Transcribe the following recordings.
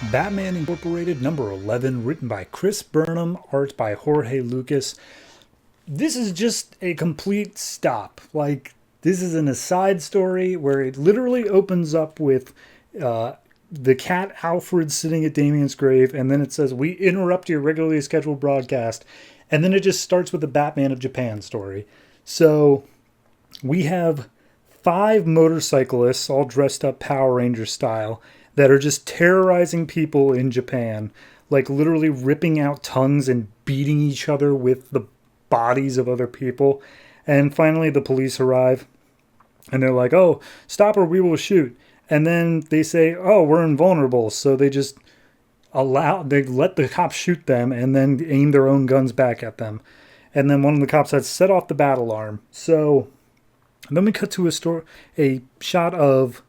Batman Incorporated number 11, written by Chris Burnham, art by Jorge Lucas. This is just a complete stop. Like, this is an aside story where it literally opens up with the cat Alfred sitting at Damien's grave, and then it says, "We interrupt your regularly scheduled broadcast." And then it just starts with the Batman of Japan story. So we have 5 motorcyclists all dressed up Power Ranger style that are just terrorizing people in Japan, like literally ripping out tongues and beating each other with the bodies of other people. And finally the police arrive and they're like, "Oh, stop or we will shoot." And then they say, "Oh, we're invulnerable." So they just they let the cops shoot them and then aim their own guns back at them. And then one of the cops had set off the bat alarm. So then we cut to a shot of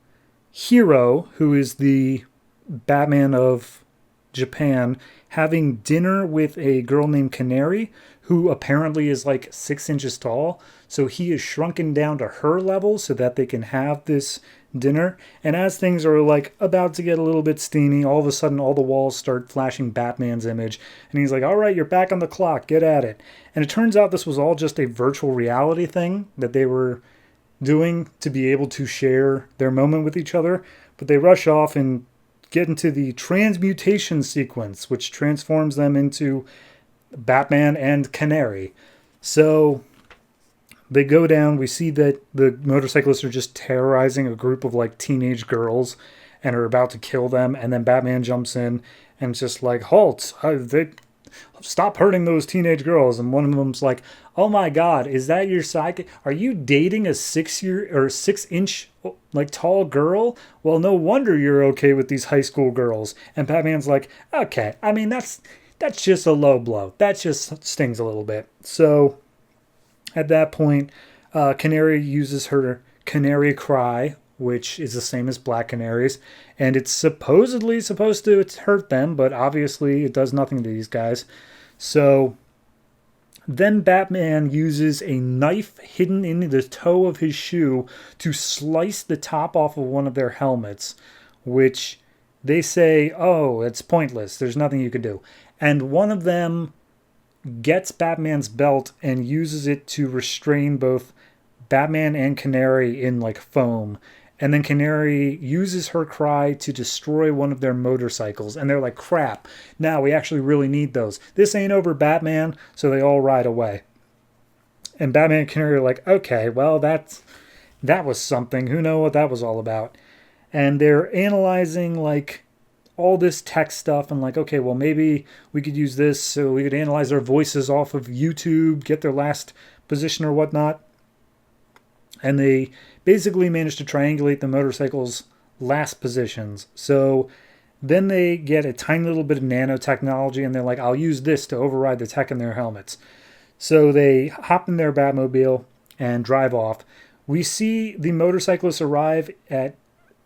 Hero, who is the Batman of Japan, having dinner with a girl named Canary, who apparently is like 6 inches tall. So he is shrunken down to her level so that they can have this dinner. And as things are like about to get a little bit steamy, all of a sudden all the walls start flashing Batman's image. And he's like, "All right, you're back on the clock, get at it." And it turns out this was all just a virtual reality thing that they were doing to be able to share their moment with each other. But they rush off and get into the transmutation sequence, which transforms them into Batman and Canary. So they go down. We see that the motorcyclists are just terrorizing a group of like teenage girls and are about to kill them. And then Batman jumps in and just like, "Halt! Stop hurting those teenage girls." And one of them's like, "Oh my God, is that your sidekick? Are you dating a 6 year or 6 inch like tall girl? Well, no wonder you're okay with these high school girls." And Batman's like, "Okay, I mean that's just a low blow. That just stings a little bit." So at that point, Canary uses her canary cry, which is the same as Black Canaries, and it's supposedly supposed to hurt them, but obviously it does nothing to these guys. So then Batman uses a knife hidden in the toe of his shoe to slice the top off of one of their helmets, which they say, "Oh, it's pointless. There's nothing you can do." And one of them gets Batman's belt and uses it to restrain both Batman and Canary in like foam. And then Canary uses her cry to destroy one of their motorcycles. And they're like, "Crap, now we actually really need those. This ain't over, Batman." So they all ride away. And Batman and Canary are like, "Okay, well, that was something. Who knows what that was all about?" And they're analyzing like all this tech stuff and like, "Okay, well, maybe we could use this so we could analyze their voices off of YouTube, get their last position or whatnot." And they basically managed to triangulate the motorcycles' last positions. So then they get a tiny little bit of nanotechnology and they're like, "I'll use this to override the tech in their helmets." So they hop in their Batmobile and drive off. We see the motorcyclists arrive at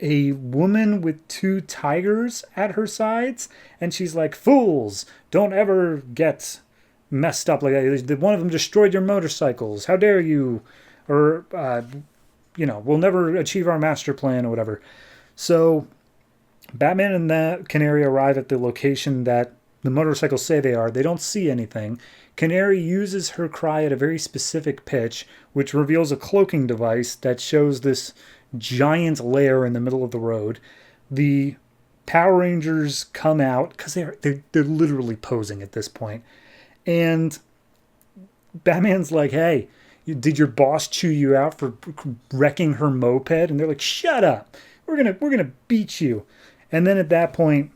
a woman with 2 tigers at her sides, and she's like, "Fools, don't ever get messed up like that. One of them destroyed your motorcycles. How dare you? Or, we'll never achieve our master plan," or whatever. So Batman and the Canary arrive at the location that the motorcycles say they are. They don't see anything. Canary uses her cry at a very specific pitch, which reveals a cloaking device that shows this giant lair in the middle of the road. The Power Rangers come out because they're literally posing at this point, and Batman's like, "Hey, did your boss chew you out for wrecking her moped?" And they're like, "Shut up. We're gonna beat you." And then at that point,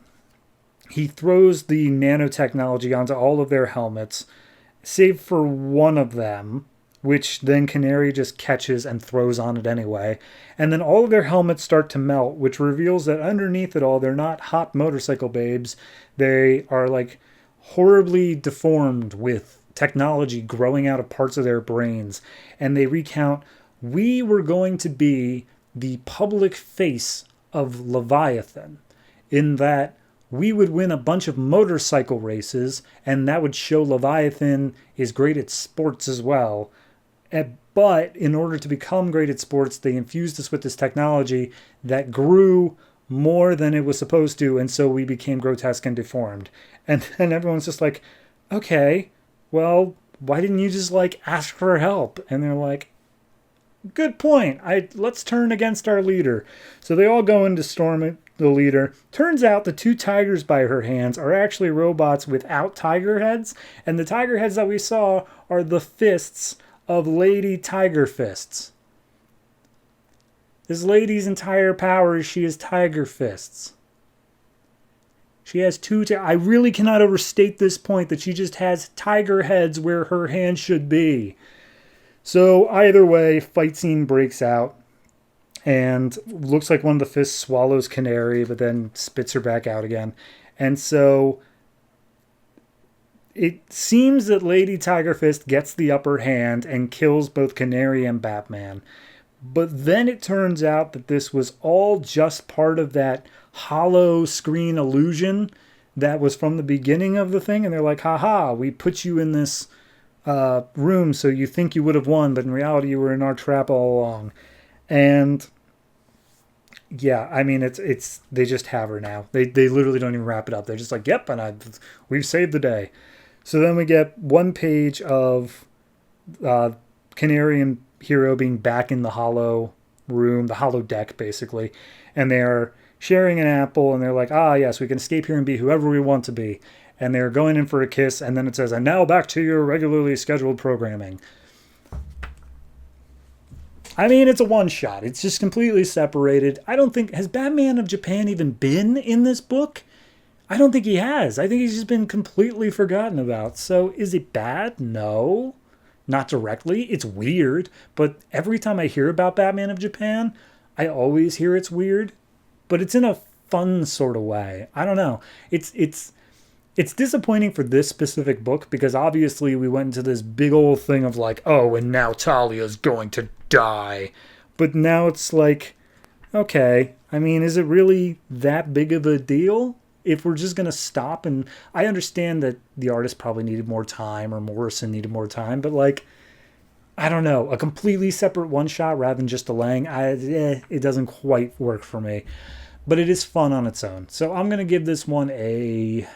he throws the nanotechnology onto all of their helmets, save for one of them, which then Canary just catches and throws on it anyway. And then all of their helmets start to melt, which reveals that underneath it all, they're not hot motorcycle babes. They are like horribly deformed with technology growing out of parts of their brains. And they recount, "We were going to be the public face of Leviathan, in that we would win a bunch of motorcycle races, and that would show Leviathan is great at sports as well. But in order to become great at sports, they infused us with this technology that grew more than it was supposed to, and so we became grotesque and deformed. And then everyone's just like, okay, well, why didn't you just like ask for help? And they're like, good point. Let's turn against our leader. So they all go in to storm the leader. Turns out the two tigers by her hands are actually robots without tiger heads, and the tiger heads that we saw are the fists of Lady Tiger Fists. This lady's entire power is she has tiger fists. She has two. I really cannot overstate this point that she just has tiger heads where her hands should be. So either way, fight scene breaks out, and looks like one of the fists swallows Canary, but then spits her back out again. And so it seems that Lady Tiger Fist gets the upper hand and kills both Canary and Batman. But then it turns out that this was all just part of that hollow screen illusion that was from the beginning of the thing. And they're like, haha, we put you in this room so you think you would have won, but in reality you were in our trap all along. And yeah, I mean, it's they just have her now. They literally don't even wrap it up. They're just like, yep, and we've saved the day. So then we get one page of Canary and Hero being back in the hollow room, the hollow deck, basically. And they're sharing an apple, and they're like, ah, yes, we can escape here and be whoever we want to be. And they're going in for a kiss, and then it says, and now back to your regularly scheduled programming. I mean, it's a one-shot. It's just completely separated. I don't think... Has Batman of Japan even been in this book? I don't think he has. I think he's just been completely forgotten about. So, is it bad? No. Not directly. It's weird. But every time I hear about Batman of Japan, I always hear it's weird. But it's in a fun sort of way. I don't know. It's disappointing for this specific book because obviously we went into this big old thing of like, oh, and now Talia's going to die. But now it's like, okay, I mean, is it really that big of a deal? If we're just going to stop, and I understand that the artist probably needed more time or Morrison needed more time, but like, I don't know, a completely separate one shot rather than just delaying, it doesn't quite work for me. But it is fun on its own. So I'm going to give this one I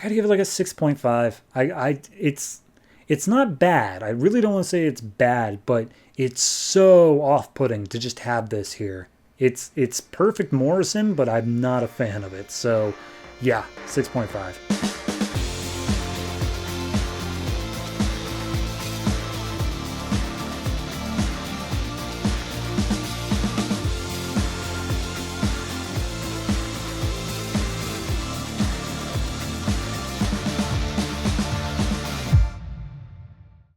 gotta give it like a 6.5. It's not bad. I really don't want to say it's bad, but it's so off-putting to just have this here. It's perfect Morrison, but I'm not a fan of it. So, yeah, 6.5.